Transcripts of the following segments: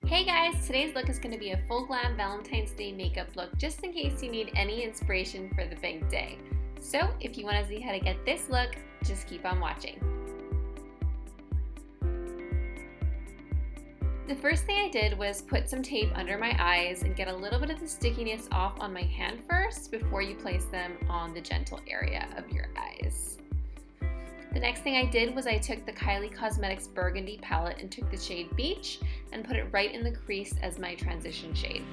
Hey guys, today's look is going to be a full glam Valentine's Day makeup look just in case you need any inspiration for the big day. So if you want to see how to get this look, just keep on watching. The first thing I did was put some tape under my eyes and get a little bit of the stickiness off on my hand first before you place them on the gentle area of your eyes. The next thing I did was I took the Kylie Cosmetics Burgundy palette and took the shade Beach and put it right in the crease as my transition shade.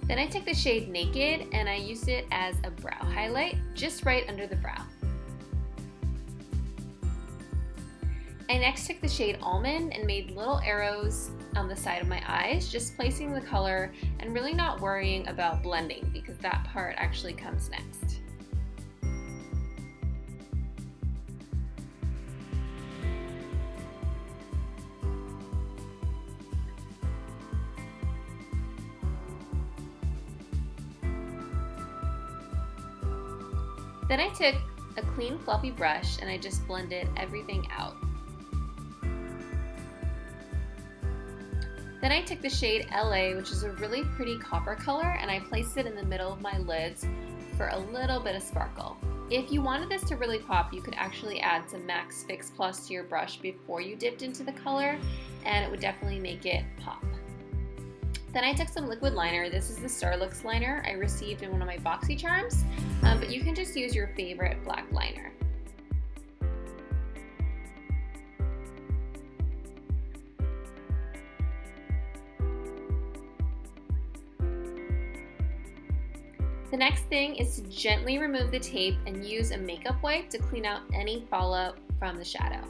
Then I took the shade Naked and I used it as a brow highlight, just right under the brow. I next took the shade Almond and made little arrows on the side of my eyes, just placing the color and really not worrying about blending because that part actually comes next. Then I took a clean fluffy brush and I just blended everything out. Then I took the shade LA, which is a really pretty copper color, and I placed it in the middle of my lids for a little bit of sparkle. If you wanted this to really pop, you could actually add some Max Fix Plus to your brush before you dipped into the color, and it would definitely make it pop. Then I took some liquid liner. This is the Starlooks liner I received in one of my BoxyCharms, but you can just use your favorite black liner. The next thing is to gently remove the tape and use a makeup wipe to clean out any fallout from the shadow.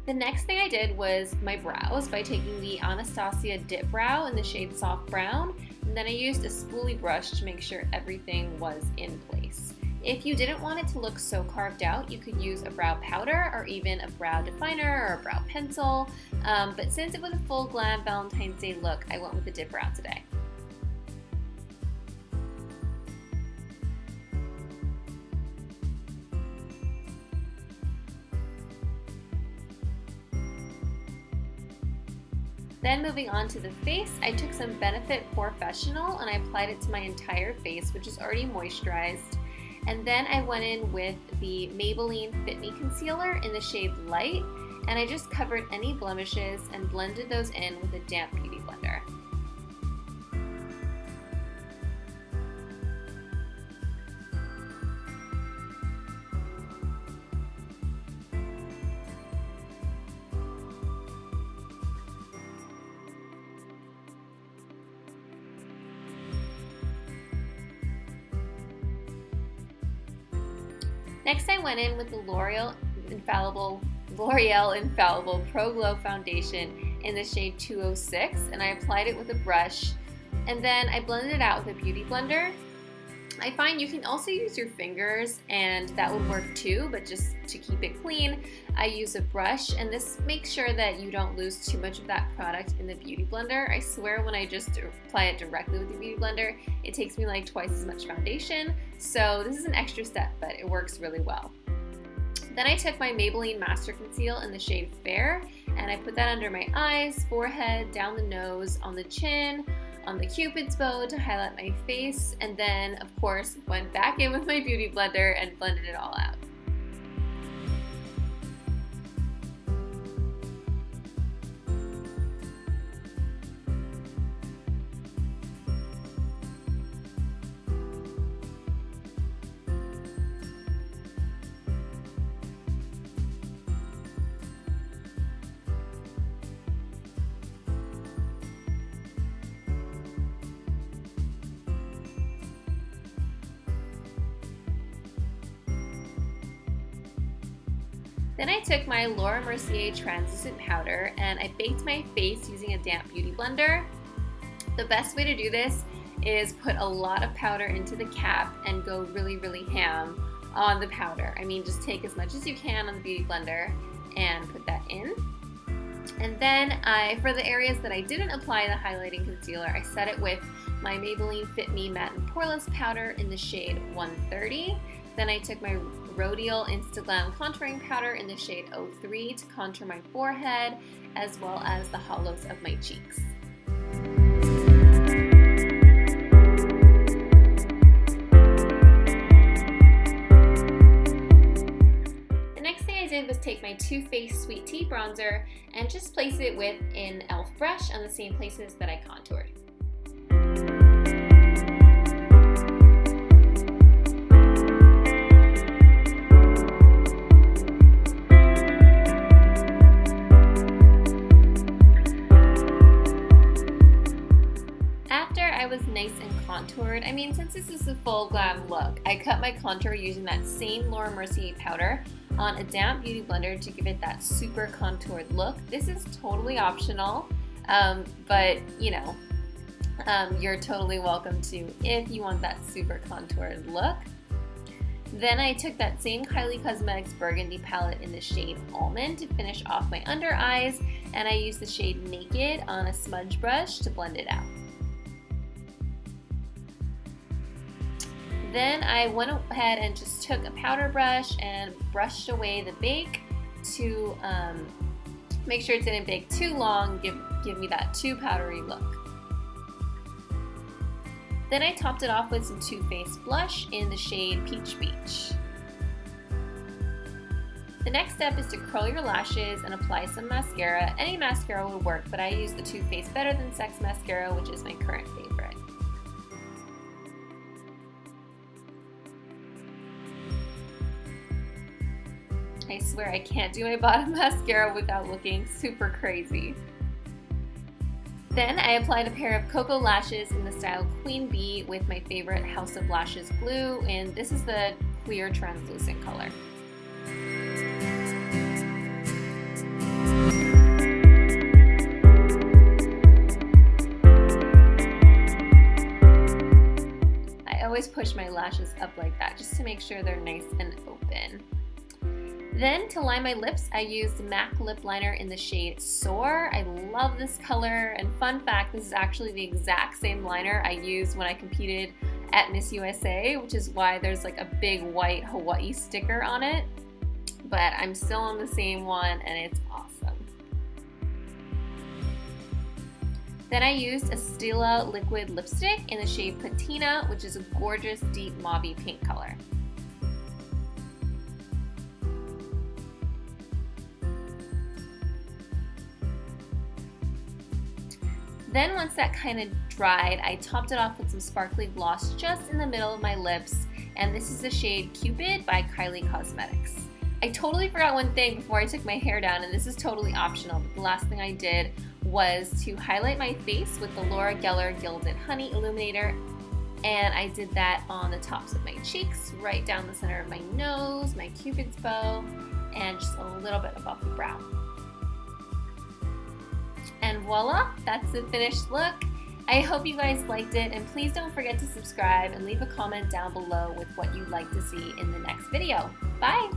The next thing I did was my brows by taking the Anastasia Dipbrow in the shade Soft Brown, and then I used a spoolie brush to make sure everything was in place. If you didn't want it to look so carved out, you could use a brow powder or even a brow definer or a brow pencil, but since it was a full glam Valentine's Day look, I went with the Dipbrow today. Then moving on to the face, I took some Benefit Porefessional and I applied it to my entire face, which is already moisturized. And then I went in with the Maybelline Fit Me Concealer in the shade Light, and I just covered any blemishes and blended those in with a damp beauty blender. Next, I went in with the L'Oreal Infallible Pro Glow Foundation in the shade 206, and I applied it with a brush, and then I blended it out with a beauty blender. I find you can also use your fingers, and that would work too, but just to keep it clean, I use a brush, and this makes sure that you don't lose too much of that product in the beauty blender. I swear when I just apply it directly with the beauty blender, it takes me like twice as much foundation, so this is an extra step, but it works really well. Then I took my Maybelline Master Conceal in the shade Fair, and I put that under my eyes, forehead, down the nose, on the chin, on the Cupid's bow to highlight my face, and then of course went back in with my beauty blender and blended it all out. Then I took my Laura Mercier translucent powder and I baked my face using a damp beauty blender. The best way to do this is put a lot of powder into the cap and go really ham on the powder. I mean, just take as much as you can on the beauty blender and put that in. And then for the areas that I didn't apply the highlighting concealer, I set it with my Maybelline Fit Me Matte and Poreless powder in the shade 130. Then I took my Rodial Instaglam contouring powder in the shade 03 to contour my forehead, as well as the hollows of my cheeks. Was take my Too Faced Sweet Tea bronzer and just place it with an e.l.f. brush on the same places that I contoured. After I was nice and contoured, I mean, since this is a full glam look, I cut my contour using that same Laura Mercier powder on a damp beauty blender to give it that super contoured look. This is totally optional, but you know, you're totally welcome to if you want that super contoured look. Then I took that same Kylie Cosmetics Burgundy palette in the shade Almond to finish off my under eyes, and I used the shade Naked on a smudge brush to blend it out. Then I went ahead and just took a powder brush and brushed away the bake to make sure it didn't bake too long, give me that too powdery look. Then I topped it off with some Too Faced blush in the shade Peach Beach. The next step is to curl your lashes and apply some mascara. Any mascara would work, but I use the Too Faced Better Than Sex mascara, which is my current favorite. I swear I can't do my bottom mascara without looking super crazy. Then I applied a pair of Koko Lashes in the style Queen Bee with my favorite House of Lashes glue, and this is the clear translucent color. I always push my lashes up like that just to make sure they're nice and open. Then to line my lips, I used MAC lip liner in the shade Soar. I love this color, and fun fact, this is actually the exact same liner I used when I competed at Miss USA, which is why there's like a big white Hawaii sticker on it. But I'm still on the same one, and it's awesome. Then I used a Stila liquid lipstick in the shade Patina, which is a gorgeous deep mauvey pink color. Then once that kind of dried, I topped it off with some sparkly gloss just in the middle of my lips, and this is the shade Cupid by Kylie Cosmetics. I totally forgot one thing before I took my hair down, and this is totally optional, but the last thing I did was to highlight my face with the Laura Geller Gilded Honey Illuminator, and I did that on the tops of my cheeks, right down the center of my nose, my Cupid's bow, and just a little bit above the brow. And voila, that's the finished look. I hope you guys liked it, and please don't forget to subscribe and leave a comment down below with what you'd like to see in the next video. Bye!